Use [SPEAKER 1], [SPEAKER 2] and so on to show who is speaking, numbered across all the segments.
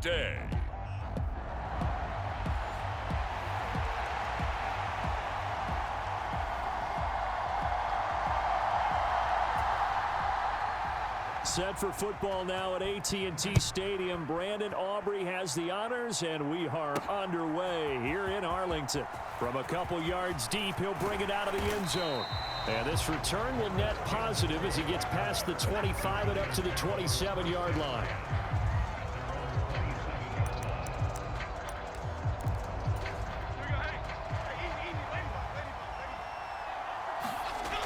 [SPEAKER 1] day.
[SPEAKER 2] Set for football now at AT&T Stadium. Brandon Aubrey has the honors, and we are underway here in Arlington. From a couple yards deep, he'll bring it out of the end zone. And this return will net positive as he gets past the 25 and up to the 27-yard line.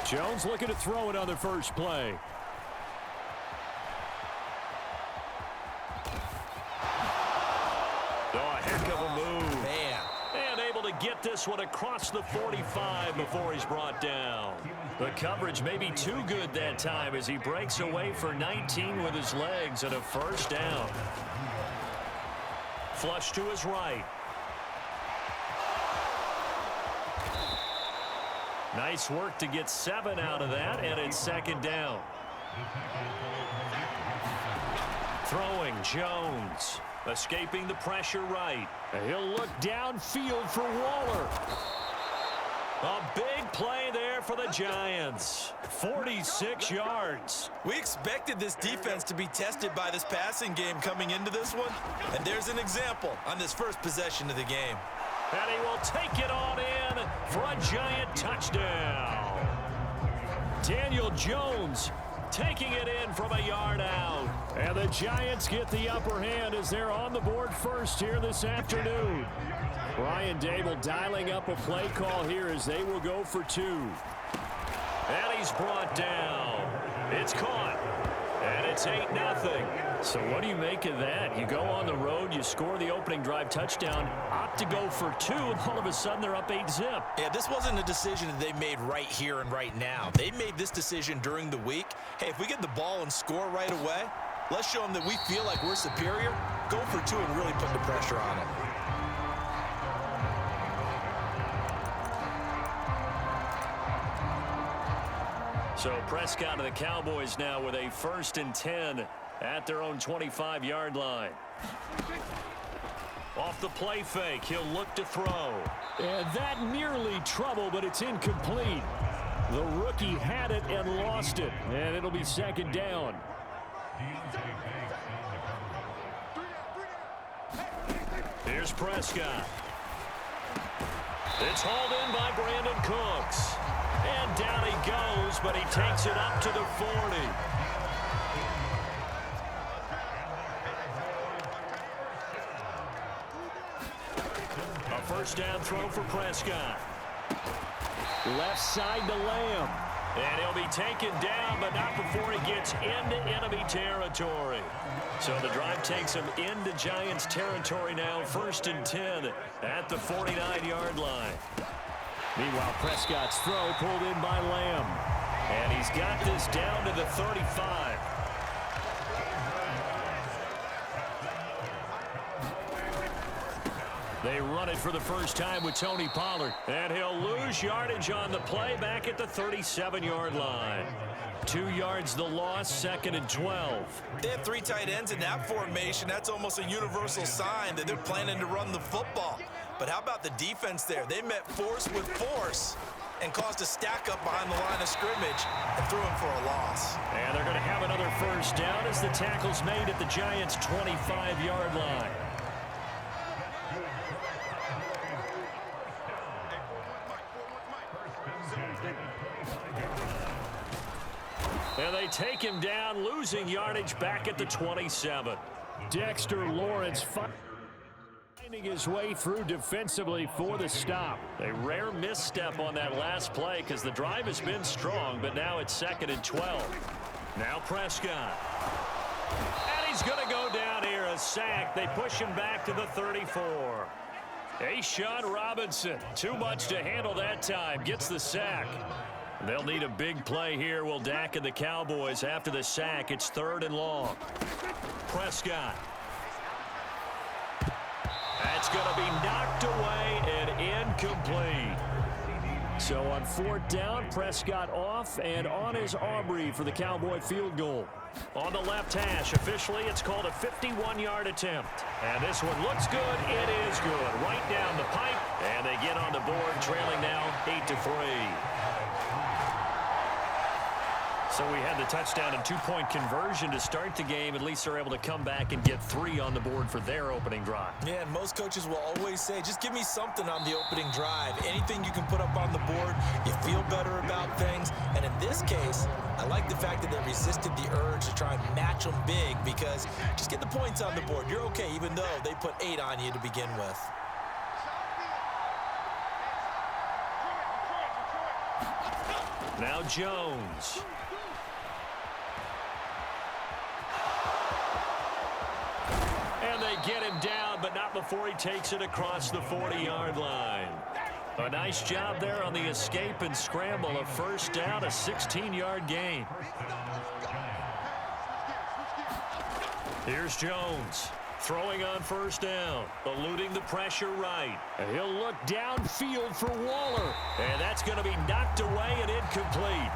[SPEAKER 2] Jones looking to throw it on the first play. Get this one across the 45 before he's brought down. The coverage may be too good that time as he breaks away for 19 with his legs and a first down. Flush to his right. Nice work to get 7 out of that, and it's second down. Throwing Jones. Escaping the pressure right. He'll look downfield for Waller. A big play there for the Giants. 46 yards.
[SPEAKER 3] We expected this defense to be tested by this passing game coming into this one. And there's an example on this first possession of the game.
[SPEAKER 2] And he will take it on in for a Giant touchdown. Daniel Jones taking it in from a yard out. And the Giants get the upper hand as they're on the board first here this afternoon. Brian Dable dialing up a play call here as they will go for 2. And he's brought down. It's caught. And it's 8-0. So what do you make of that? You go on the road, you score the opening drive touchdown, opt to go for 2, and all of a sudden they're up 8-zip.
[SPEAKER 3] Yeah, this wasn't a decision that they made right here and right now. They made this decision during the week. Hey, if we get the ball and score right away, let's show them that we feel like we're superior. Go for 2 and really put the pressure on them.
[SPEAKER 2] So Prescott of the Cowboys now with a 1st and 10 at their own 25-yard line. Off the play fake, he'll look to throw. And that nearly trouble, but it's incomplete. The rookie had it and lost it, and it'll be second down. Here's Prescott. It's hauled in by Brandon Cooks. And down he goes, but he takes it up to the 40. A first down throw for Prescott. Left side to Lamb. And he'll be taken down, but not before he gets into enemy territory. So the drive takes him into Giants territory now. 1st and 10 at the 49-yard line. Meanwhile, Prescott's throw pulled in by Lamb. And he's got this down to the 35. They run it for the first time with Tony Pollard. And he'll lose yardage on the play back at the 37-yard line. 2 yards the loss, 2nd and 12.
[SPEAKER 3] They have 3 tight ends in that formation. That's almost a universal sign that they're planning to run the football. But how about the defense there? They met force with force and caused a stack up behind the line of scrimmage and threw him for a loss.
[SPEAKER 2] And they're going to have another first down as the tackle's made at the Giants' 25-yard line. And they take him down, losing yardage back at the 27. Dexter Lawrence finding his way through defensively for the stop. A rare misstep on that last play because the drive has been strong, but now it's 2nd and 12. Now Prescott. And he's going to go down here, a sack. They push him back to the 34. A'Shawn Robinson, too much to handle that time, gets the sack. They'll need a big play here, will Dak and the Cowboys. After the sack, it's 3rd and long. Prescott. That's going to be knocked away and incomplete. So on 4th down, Prescott off and on is Aubrey for the Cowboy field goal. On the left hash, officially it's called a 51-yard attempt. And this one looks good. It is good. Right down the pipe. And they get on the board, trailing now 8-3. So we had the touchdown and two-point conversion to start the game. At least they're able to come back and get 3 on the board for their opening drive.
[SPEAKER 3] Yeah, and most coaches will always say, just give me something on the opening drive. Anything you can put up on the board, you feel better about things. And in this case, I like the fact that they resisted the urge to try and match them big, because just get the points on the board. You're okay, even though they put 8 on you to begin with.
[SPEAKER 2] Now Jones. And they get him down, but not before he takes it across the 40-yard line. A nice job there on the escape and scramble. A first down, a 16-yard gain. Here's Jones. Throwing on first down, eluding the pressure right. And he'll look downfield for Waller. And that's going to be knocked away and incomplete.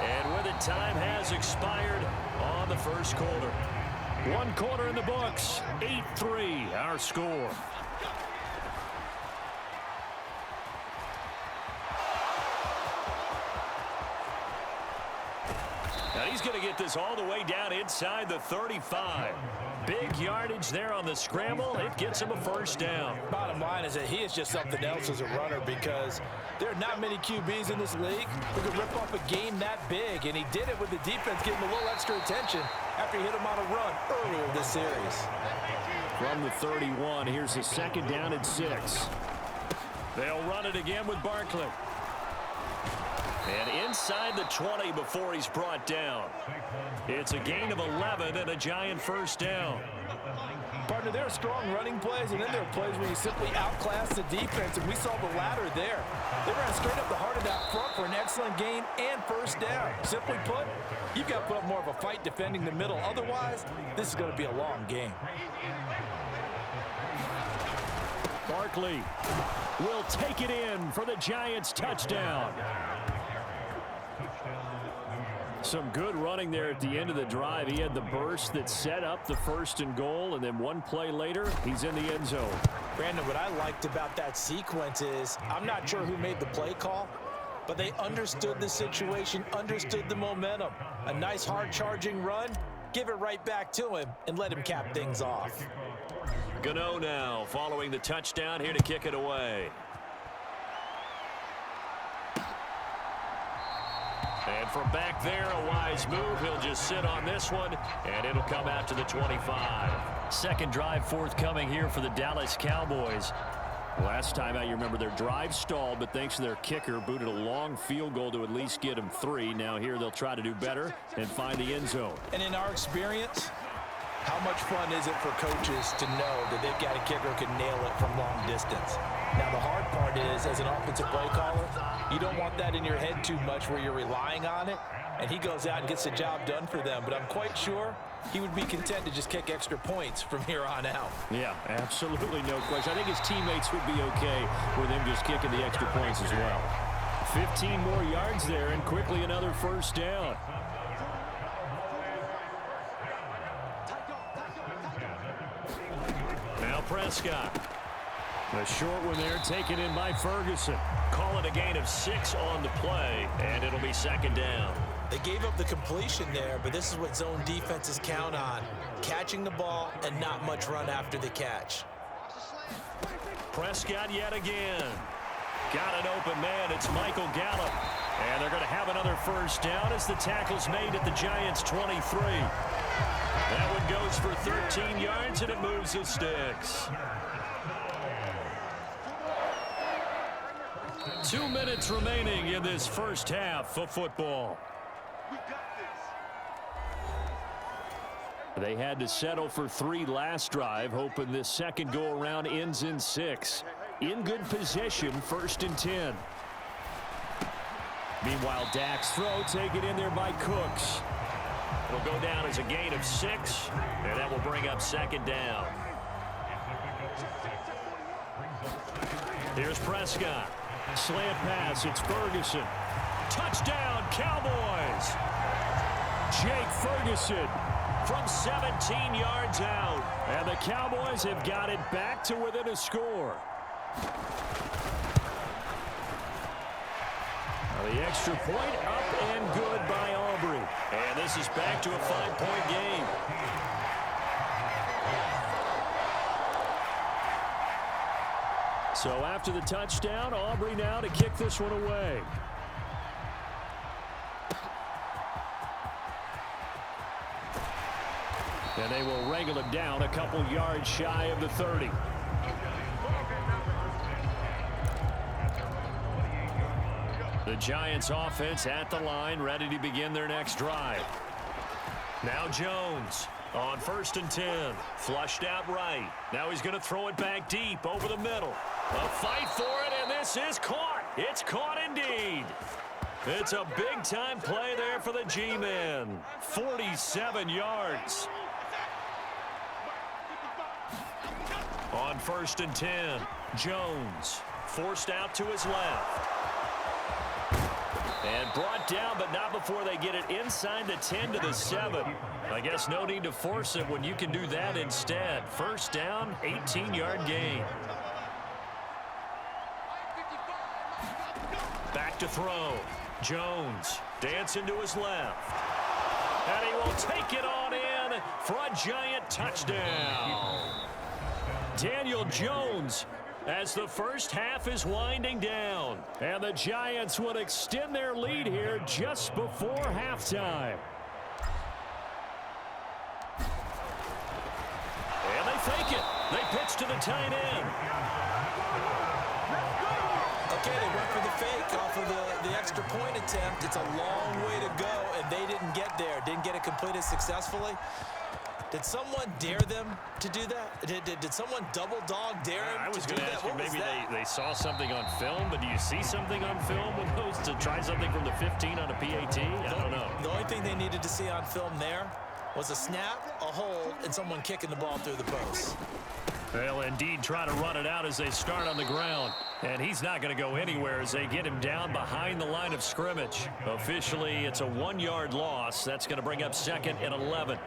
[SPEAKER 2] And with it, time has expired on the first quarter. 1 quarter in the books, 8-3, our score. Now he's going to get this all the way down inside the 35. Big yardage there on the scramble. It gets him a first down.
[SPEAKER 3] Bottom line is that he is just something else as a runner, because there are not many QBs in this league who can rip off a game that big, and he did it with the defense getting a little extra attention after he hit him on a run earlier this series.
[SPEAKER 2] From the 31, here's a second down and 6. They'll run it again with Barkley. And inside the 20 before he's brought down. It's a gain of 11 and a giant first down.
[SPEAKER 3] Partner, there are strong running plays, and then there are plays where you simply outclass the defense, and we saw the latter there. They ran straight up the heart of that front for an excellent gain and first down. Simply put, you've got to put up more of a fight defending the middle. Otherwise, this is going to be a long game.
[SPEAKER 2] Barkley will take it in for the Giants touchdown. Some good running there at the end of the drive. He had the burst that set up the 1st and goal, and then one play later, he's in the end zone.
[SPEAKER 3] Brandon, what I liked about that sequence is, I'm not sure who made the play call, but they understood the situation, understood the momentum. A nice hard-charging run, give it right back to him, and let him cap things off.
[SPEAKER 2] Gano now following the touchdown, here to kick it away. And from back there, a wise move. He'll just sit on this one, and it'll come out to the 25. Second drive forthcoming here for the Dallas Cowboys. Last time out, you remember their drive stalled, but thanks to their kicker, booted a long field goal to at least get them 3. Now here they'll try to do better and find the end zone.
[SPEAKER 3] And in our experience, how much fun is it for coaches to know that they've got a kicker who can nail it from long distance? Now, the hard part is, as an offensive play caller, you don't want that in your head too much where you're relying on it, and he goes out and gets the job done for them. But I'm quite sure he would be content to just kick extra points from here on out.
[SPEAKER 2] Yeah, absolutely no question. I think his teammates would be okay with him just kicking the extra points as well. 15 more yards there, and quickly another first down. Now Prescott. The short one there taken in by Ferguson. Call it a gain of 6 on the play, and it'll be second down.
[SPEAKER 3] They gave up the completion there, but this is what zone defenses count on. Catching the ball and not much run after the catch.
[SPEAKER 2] Prescott yet again. Got an open man. It's Michael Gallup. And they're going to have another first down as the tackle's made at the Giants' 23. That one goes for 13 yards, and it moves the sticks. 2 minutes remaining in this first half of football. They had to settle for 3 last drive, hoping this second go-around ends in 6. In good position, 1st and 10. Meanwhile, Dak's throw taken in there by Cooks. It'll go down as a gain of 6, and that will bring up second down. Here's Prescott. Slant pass, it's Ferguson. Touchdown, Cowboys! Jake Ferguson from 17 yards out. And the Cowboys have got it back to within a score. The extra point up and good by Aubrey. And this is back to a 5-point game. So after the touchdown, Aubrey now to kick this one away. And they will wrangle him down a couple yards shy of the 30. The Giants offense at the line, ready to begin their next drive. Now Jones on 1st and 10. Flushed out right. Now he's going to throw it back deep over the middle. A fight for it, and this is caught. It's caught indeed. It's a big-time play there for the G-men. 47 yards. On 1st and 10, Jones forced out to his left. And brought down, but not before they get it inside the 10 to the 7. I guess no need to force it when you can do that instead. First down, 18-yard gain. Back to throw. Jones dancing to his left. And he will take it on in for a giant touchdown. Daniel Jones, as the first half is winding down. And the Giants would extend their lead here just before halftime. And they fake it. They pitch to the tight end.
[SPEAKER 3] Okay, they went for the fake off of the extra point attempt. It's a long way to go, and they didn't get there. Didn't get it completed successfully. Did someone dare them to do that? Did someone double dog dare them
[SPEAKER 2] I was
[SPEAKER 3] to do
[SPEAKER 2] going to
[SPEAKER 3] that?
[SPEAKER 2] ask you, maybe they saw something on film, but do you see something on film with those to try something from the 15 on a PAT? I don't know.
[SPEAKER 3] The only thing they needed to see on film there was a snap, a hold, and someone kicking the ball through the post.
[SPEAKER 2] They'll indeed try to run it out as they start on the ground. And he's not going to go anywhere as they get him down behind the line of scrimmage. Officially, it's a 1-yard loss. That's going to bring up 2nd and 11.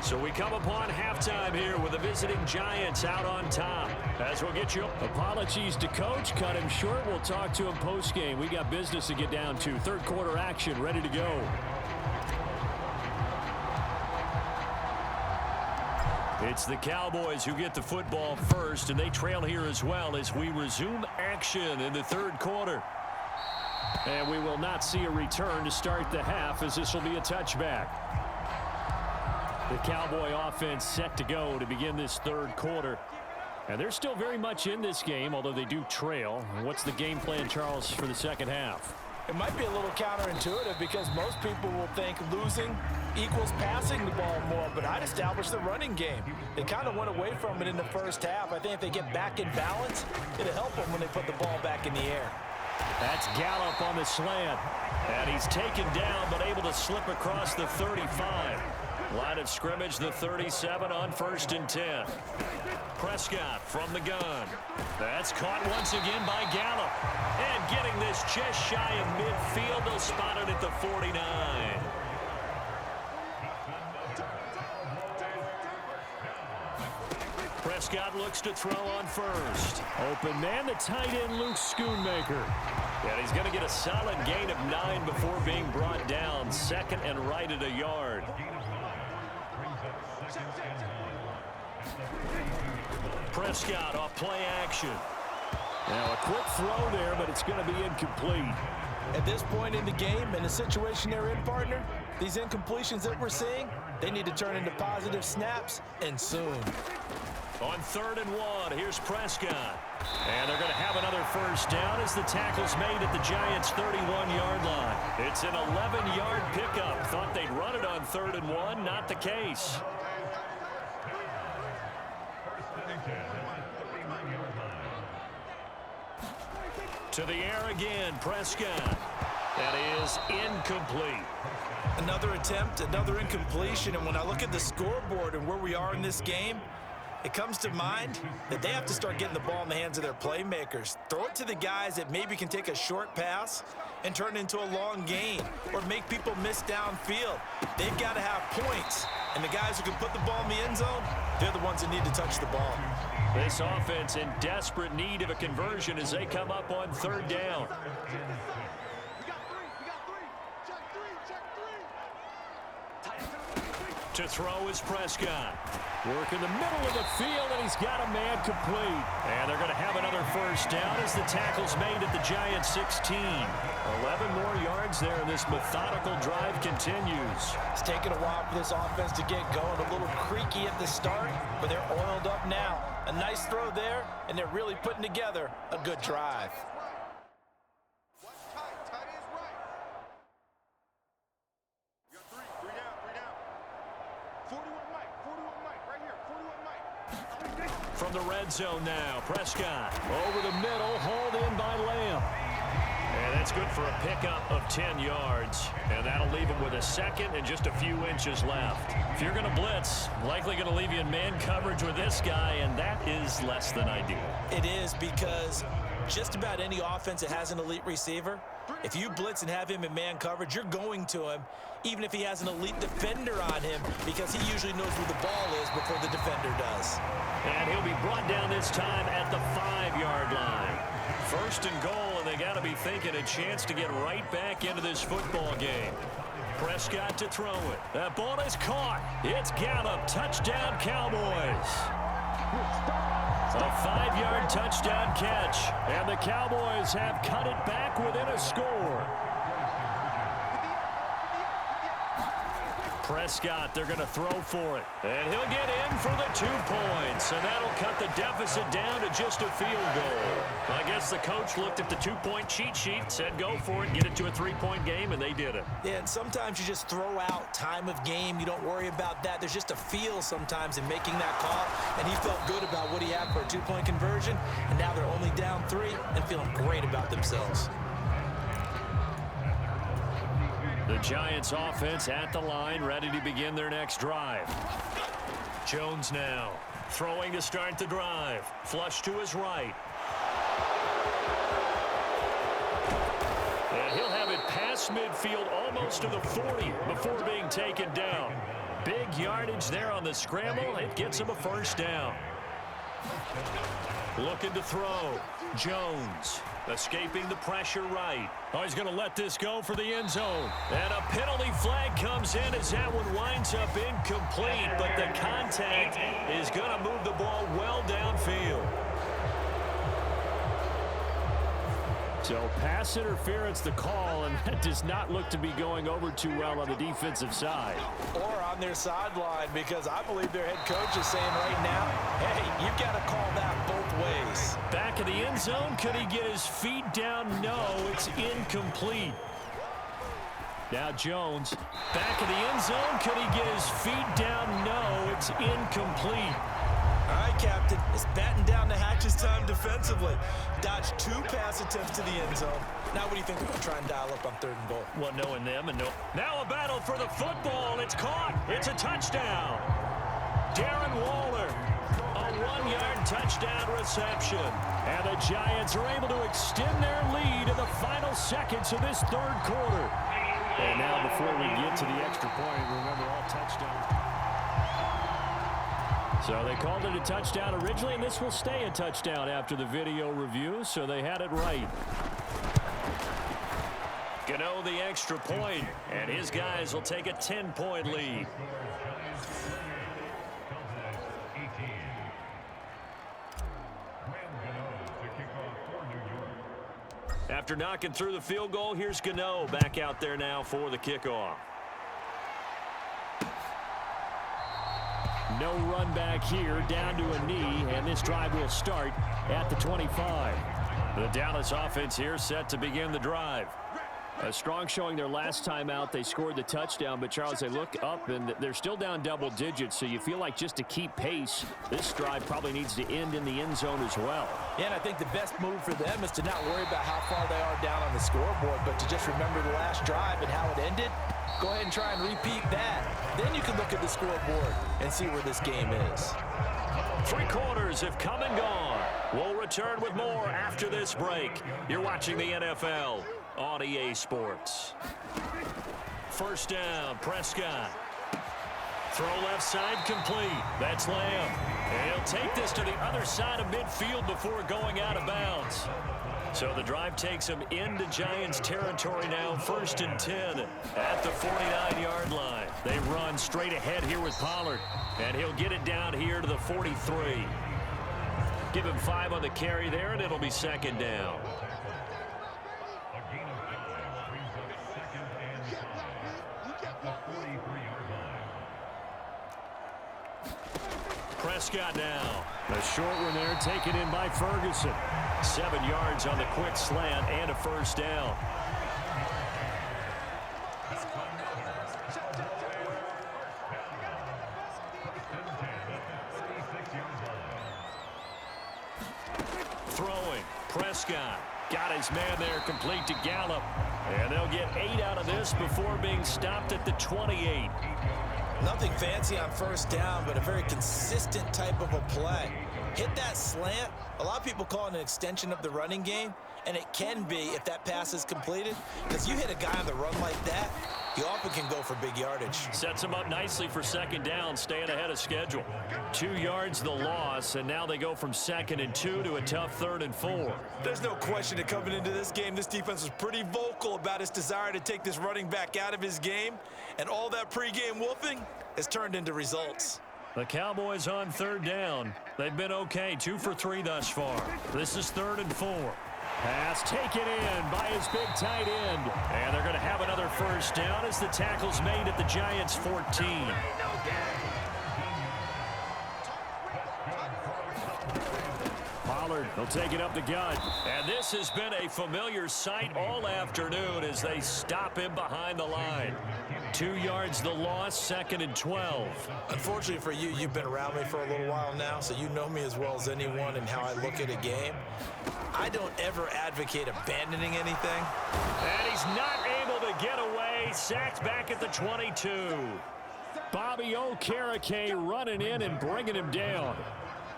[SPEAKER 2] So we come upon halftime here with the visiting Giants out on top. As we'll get you apologies to Coach. Cut him short. We'll talk to him postgame. We got business to get down to. Third quarter action ready to go. It's the Cowboys who get the football first, and they trail here as well as we resume action in the third quarter. And we will not see a return to start the half, as this will be a touchback. The Cowboy offense set to go to begin this third quarter. And they're still very much in this game, although they do trail. What's the game plan, Charles, for the second half?
[SPEAKER 1] It might be a little counterintuitive because most people will think losing equals passing the ball more, but I'd establish the running game. They kind of went away from it in the first half. I think if they get back in balance, it'll help them when they put the ball back in the air.
[SPEAKER 2] That's Gallup on the slant. And he's taken down, but able to slip across the 35. Line of scrimmage, the 37 on 1st and 10. Prescott from the gun. That's caught once again by Gallup. And getting this just shy of midfield, they'll spot it at the 49. Prescott looks to throw on first. Open man, the tight end, Luke Schoonmaker. And he's going to get a solid gain of 9 before being brought down. 2nd and right at a yard. Prescott off play action. Now a quick throw there, but it's going to be incomplete.
[SPEAKER 1] At this point in the game, in the situation they're in, partner, these incompletions that we're seeing, they need to turn into positive snaps, and soon.
[SPEAKER 2] On 3rd and 1, here's Prescott. And they're going to have another first down as the tackle's made at the Giants' 31-yard line. It's an 11-yard pickup. Thought they'd run it on 3rd and 1. Not the case. To the air again, Prescott. That is incomplete.
[SPEAKER 3] Another attempt, another incompletion, and when I look at the scoreboard and where we are in this game, it comes to mind that they have to start getting the ball in the hands of their playmakers. Throw it to the guys that maybe can take a short pass and turn it into a long gain or make people miss downfield. They've got to have points, and the guys who can put the ball in the end zone, they're the ones that need to touch the ball.
[SPEAKER 2] This offense in desperate need of a conversion as they come up on third down. To throw is Prescott. Work in the middle of the field, and he's got a man complete. And they're going to have another first down as the tackle's made at the Giants' 16. 11 more yards there, and this methodical drive continues.
[SPEAKER 1] It's taken a while for this offense to get going. A little creaky at the start, but they're oiled up now. A nice throw there, and they're really putting together a good drive.
[SPEAKER 2] From the red zone now, Prescott over the middle, hauled in by Lamb. And that's good for a pickup of 10 yards. And that'll leave him with a second and just a few inches left. If you're going to blitz, likely going to leave you in man coverage with this guy, and that is less than ideal.
[SPEAKER 3] It is, because just about any offense that has an elite receiver, if you blitz and have him in man coverage, you're going to him, even if he has an elite defender on him, because he usually knows where the ball is before the defender does.
[SPEAKER 2] And he'll be brought down this time at the 5-yard line. First and goal, and they got to be thinking a chance to get right back into this football game. Prescott to throw it. That ball is caught. It's Gallup. Touchdown, Cowboys. A 5-yard touchdown catch, and the Cowboys have cut it back within a score. Prescott, they're going to throw for it. And he'll get in for the 2 points. And that'll cut the deficit down to just a field goal. I guess the coach looked at the 2-point cheat sheet, said go for it, get it to a 3-point game, and they did it.
[SPEAKER 3] Yeah, and sometimes you just throw out time of game. You don't worry about that. There's just a feel sometimes in making that call. And he felt good about what he had for a 2-point conversion. And now they're only down 3 and feeling great about themselves.
[SPEAKER 2] The Giants offense at the line, ready to begin their next drive. Jones now throwing to start the drive. Flush to his right. And he'll have it past midfield almost to the 40 before being taken down. Big yardage there on the scramble. It gets him a first down. Looking to throw. Jones escaping the pressure right. Oh, he's going to let this go for the end zone. And a penalty flag comes in as that one winds up incomplete, but the contact is going to move the ball well downfield. So pass interference the call, and that does not look to be going over too well on the defensive side.
[SPEAKER 1] Or on their sideline, because I believe their head coach is saying right now, hey, you've got to call that both ways.
[SPEAKER 2] Back of the end zone, could he get his feet down? No, it's incomplete. Now Jones, back of the end zone, could he get his feet down? No, it's incomplete.
[SPEAKER 3] All right, Captain, it's batten down the hatches time defensively. Dodged 2 pass attempts to the end zone. Now what do you think they're going to try and dial up on 3rd and goal?
[SPEAKER 2] Well, knowing them and no. Now a battle for the football. It's caught. It's a touchdown. Darren Waller, a 1-yard touchdown reception. And the Giants are able to extend their lead in the final seconds of this 3rd quarter. And now before we get to the extra point, remember all touchdowns. So they called it a touchdown originally, and this will stay a touchdown after the video review, so they had it right. Gano the extra point, and his guys will take a 10-point lead. After knocking through the field goal, here's Gano back out there now for the kickoff. No run back here, down to a knee, and this drive will start at the 25. The Dallas offense here set to begin the drive. A strong showing their last time out. They scored the touchdown, but Charles, they look up and they're still down double digits, so you feel like just to keep pace, this drive probably needs to end in the end zone as well.
[SPEAKER 1] Yeah, and I think the best move for them is to not worry about how far they are down on the scoreboard, but to just remember the last drive and how it ended. Go ahead and try and repeat that. Then you can look at the scoreboard and see where this game is.
[SPEAKER 2] 3 quarters have come and gone. We'll return with more after this break. You're watching the NFL on EA Sports. First down, Prescott. Throw left side complete. That's Lamb. And he'll take this to the other side of midfield before going out of bounds. So the drive takes him into Giants territory now, 1st and 10 at the 49-yard line. They run straight ahead here with Pollard, and he'll get it down here to the 43. Give him 5 on the carry there, and it'll be 2nd down. Prescott now. The short one there taken in by Ferguson. 7 yards on the quick slant and a 1st down. Throwing. Prescott. Got his man there complete to Gallup. And they'll get 8 out of this before being stopped at the 28.
[SPEAKER 3] Nothing fancy on 1st down, but a very consistent type of a play. Hit that slant. A lot of people call it an extension of the running game, and it can be if that pass is completed, because you hit a guy on the run like that, he often can go for big yardage.
[SPEAKER 2] Sets him up nicely for 2nd down, staying ahead of schedule. 2 yards the loss, and now they go from 2nd and 2 to a tough 3rd and 4.
[SPEAKER 3] There's no question that coming into this game, this defense was pretty vocal about its desire to take this running back out of his game, and all that pregame wolfing has turned into results.
[SPEAKER 2] The Cowboys on 3rd down. They've been okay, 2 for 3 thus far. This is 3rd and 4. Pass taken in by his big tight end. And they're going to have another 1st down as the tackle's made at the Giants' 14. Pollard will take it up the gut. And this has been a familiar sight all afternoon as they stop him behind the line. 2 yards the loss, 2nd and 12.
[SPEAKER 3] Unfortunately for you, you've been around me for a little while now, so you know me as well as anyone and how I look at a game. I don't ever advocate abandoning anything.
[SPEAKER 2] And he's not able to get away. Sacked back at the 22. Bobby Okereke running in and bringing him down.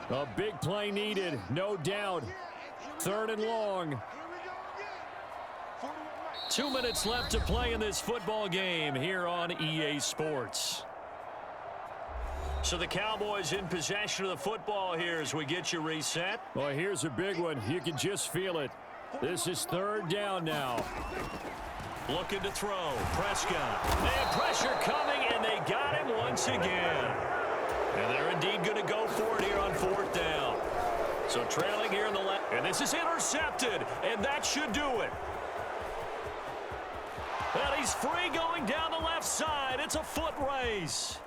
[SPEAKER 2] A big play needed, no doubt. 3rd and long. 2 minutes left to play in this football game here on EA Sports. So the Cowboys in possession of the football here as we get you reset. Well, here's a big one. You can just feel it. This is 3rd down now. Looking to throw. Prescott. And pressure coming, and they got him once again. And they're indeed going to go for it here on 4th down. So trailing here in the left. And this is intercepted, and that should do it. And he's free going down the left side. It's a foot race.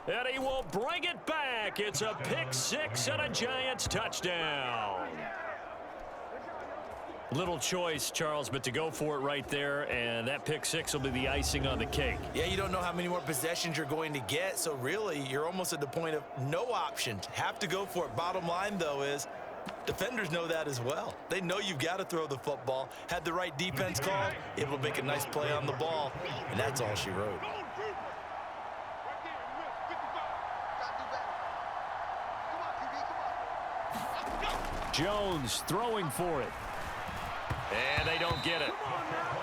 [SPEAKER 2] And he will bring it back. It's a pick 6 and a Giants touchdown. Little choice, Charles, but to go for it right there, and that pick 6 will be the icing on the cake.
[SPEAKER 3] Yeah, you don't know how many more possessions you're going to get, so really you're almost at the point of no options. Have to go for it. Bottom line, though, is defenders know that as well. They know you've got to throw the football. Had the right defense call, able to make a nice play on the ball, and that's all she wrote.
[SPEAKER 2] Jones throwing for it. And they don't get it.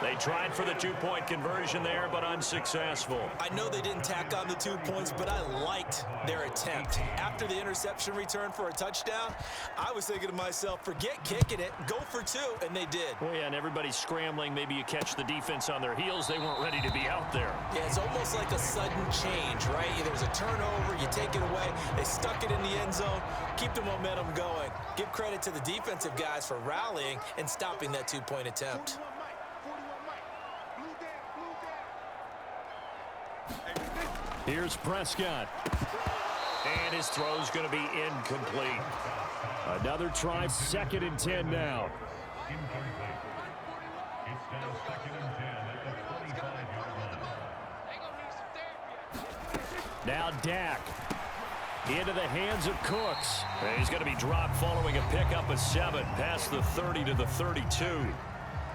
[SPEAKER 2] They tried for the 2-point conversion there, but unsuccessful.
[SPEAKER 3] I know they didn't tack on the 2 points, but I liked their attempt. After the interception return for a touchdown, I was thinking to myself, forget kicking it, go for 2, and they did.
[SPEAKER 2] Well, yeah, and everybody's scrambling. Maybe you catch the defense on their heels. They weren't ready to be out there.
[SPEAKER 3] Yeah, it's almost like a sudden change, right? There's a turnover, you take it away. They stuck it in the end zone. Keep the momentum going. Give credit to the defensive guys for rallying and stopping that 2-point attempt.
[SPEAKER 2] Here's Prescott. And his throw's going to be incomplete. Another try, 2nd and 10 now. Now Dak. Into the hands of Cooks. And he's going to be dropped following a pickup of 7 past the 30 to the 32.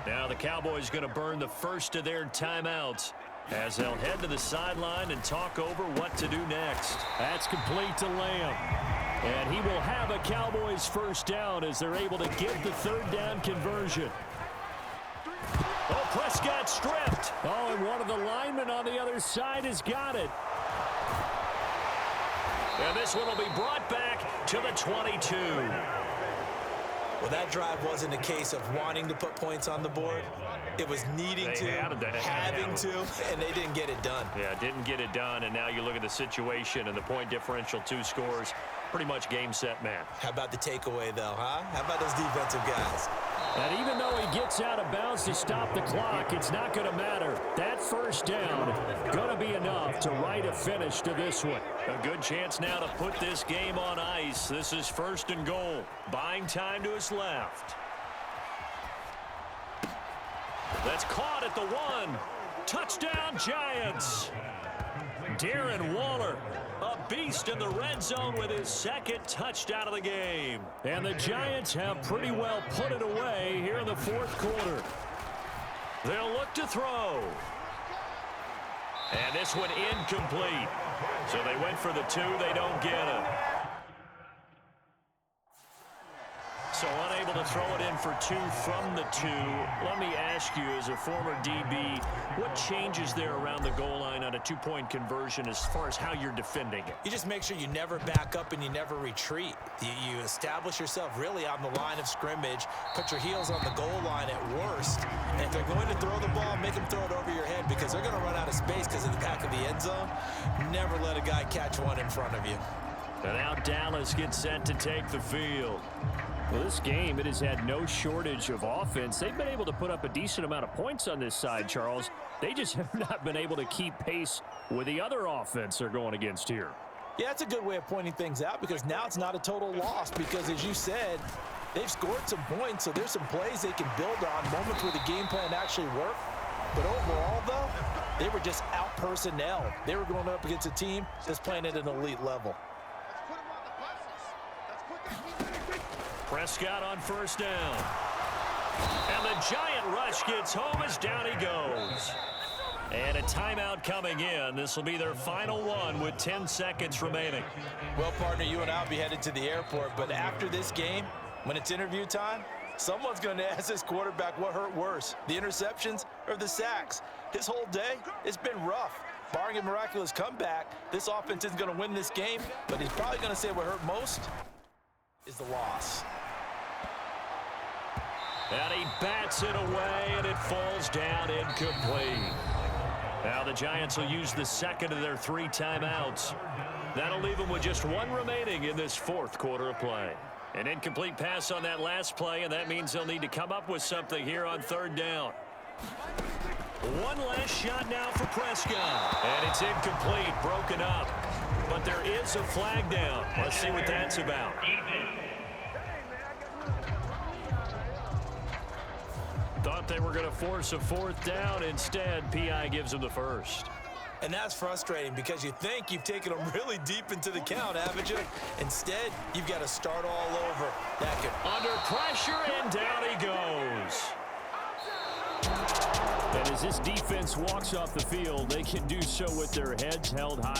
[SPEAKER 2] Now the Cowboys going to burn the first of their timeouts as they'll head to the sideline and talk over what to do next. That's complete to Lamb. And he will have a Cowboys first down as they're able to get the third down conversion. Oh, Prescott stripped. Oh, and one of the linemen on the other side has got it. And this one will be brought back to the 22.
[SPEAKER 3] Well, that drive wasn't a case of wanting to put points on the board. It was needing to, having to, and they didn't get it done.
[SPEAKER 2] Yeah, didn't get it done, and now you look at the situation and the point differential, 2 scores, pretty much game, set, match.
[SPEAKER 3] How about the takeaway, though, huh? How about those defensive guys?
[SPEAKER 2] And even though he gets out of bounds to stop the clock, it's not going to matter. That first down going to be enough to write a finish to this one. A good chance now to put this game on ice. This is 1st and goal. Buying time to his left. That's caught at the 1. Touchdown, Giants. Darren Waller, a beast in the red zone with his 2nd touchdown of the game. And the Giants have pretty well put it away here in the 4th quarter. They'll look to throw. And this one incomplete. So they went for the 2. They don't get it. So unable to throw it in for 2 from the 2. Let me ask you, as a former DB, what changes there around the goal line on a 2-point conversion as far as how you're defending it?
[SPEAKER 3] You just make sure you never back up and you never retreat. You establish yourself really on the line of scrimmage, put your heels on the goal line at worst, and if they're going to throw the ball, make them throw it over your head because they're going to run out of space because of the back of the end zone. Never let a guy catch one in front of you.
[SPEAKER 2] And now Dallas gets set to take the field. Well, this game, it has had no shortage of offense. They've been able to put up a decent amount of points on this side, Charles. They just have not been able to keep pace with the other offense they're going against here.
[SPEAKER 1] Yeah, that's a good way of pointing things out because now it's not a total loss because, as you said, they've scored some points, so there's some plays they can build on, moments where the game plan actually worked. But overall, though, they were just out-personnel. They were going up against a team that's playing at an elite level.
[SPEAKER 2] Prescott on first down. And the giant rush gets home as down he goes. And a timeout coming in. This will be their final one with 10 seconds remaining.
[SPEAKER 1] Well, partner, you and I will be headed to the airport, but after this game, when it's interview time, someone's going to ask this quarterback what hurt worse, the interceptions or the sacks. His whole day, it's been rough. Barring a miraculous comeback, this offense isn't going to win this game, but he's probably going to say what hurt most is the loss.
[SPEAKER 2] And he bats it away, and it falls down incomplete. Now the Giants will use the 2nd of their 3 timeouts. That'll leave them with just 1 remaining in this 4th quarter of play. An incomplete pass on that last play, and that means they'll need to come up with something here on 3rd down. One last shot now for Prescott. And it's incomplete, broken up. But there is a flag down. Let's see what that's about. Thought they were going to force a 4th down. Instead, P.I. gives them the 1st.
[SPEAKER 3] And that's frustrating because you think you've taken them really deep into the count, haven't you? Instead, you've got to start all over. That could...
[SPEAKER 2] Under pressure, and down he goes. And as this defense walks off the field, they can do so with their heads held high.